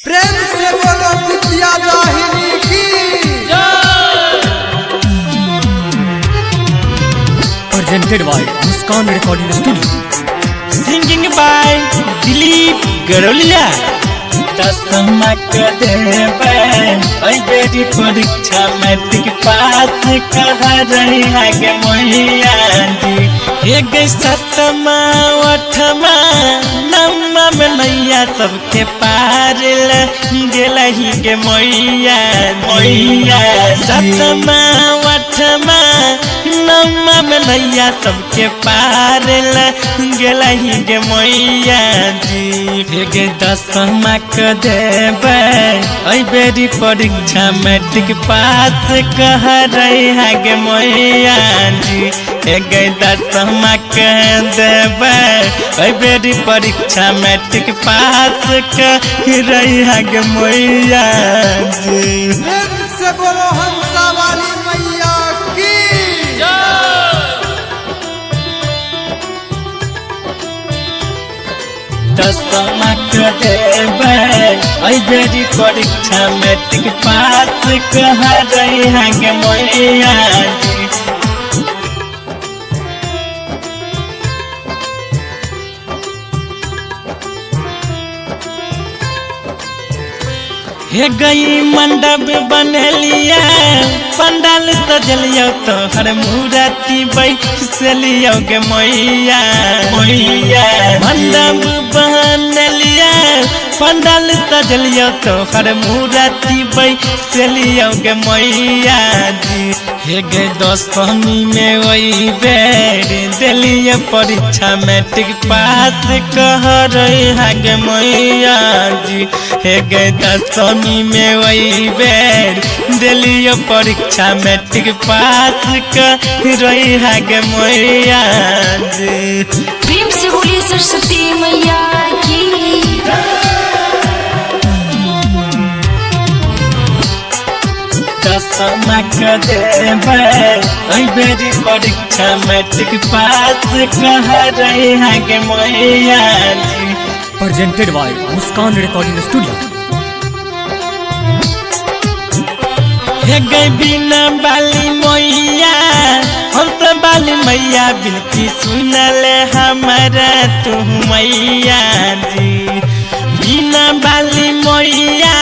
प्रेम से बोलो विद्या दाहिनी की presented by Muskan Recording Studio. Singing by Dilip Garolia. दसमा कदेबे ओइ बेटी परीक्षा मैट्रिक पास कह रही है के मैया जी हे गई सतमा अठमा नवमा में नैया सबके पार गेलही के मैया मैया सतमा अठमा नवमा में नैया सबके पार गेलही के मैया जी हे गई दसमा देबे ओइ बेरी परीक्षा मैट्रिक पास कह रही है गे मैया जी हे गई दसमा कह देबे ओइ बेरी परीक्षा मैट्रिक पास कह रही है गे मैया जी प्रेम से बोलो हंसा वाली मैया की दसमा देबे ओइ बेरी परीक्षा मैट्रिक पास कह रही है गे मैया जी हे गई मंडप बनलिया पंडाल सजलियो तो हर मूर्ति बैठलियो गे मैया मैया मंडप बनलिया पंडाल सजलियो तो हर मूर्ति बैठलियो गे मैया जी हे गे दसमी में वही बेर दिलिए परीक्षा मैट्रिक पास कह रही है गे मैया जी हे गे दसमी में वही बेर दिलिए परीक्षा मैट्रिक पास कह रही है गे मैया जी प्रेम से बोलिए सरस्वती मैया की दसमा देबे ओइ बेरी परीक्षा मैट्रिक पास कह रही है गे मैया जी Presented by Muskan Recording Studio. हे गई बिना बाली मैया हम तो बाली मैया बिनती सुनले हमारा तू मैया जी बिना बाली मैया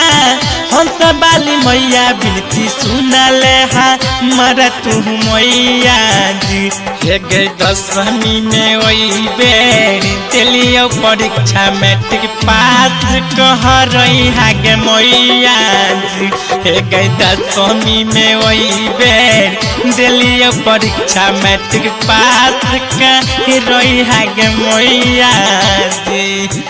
हम तो बाली मैया बिनती सुनले हमारा तू मैया जी हे गई दसमी में वही बेर दिलियो परीक्षा मैट्रिक पास कह रही है गे मैया जी हे गई दसमी में वही बेर दिलियो परीक्षा मैट्रिक पास कह रही है गे मैया जी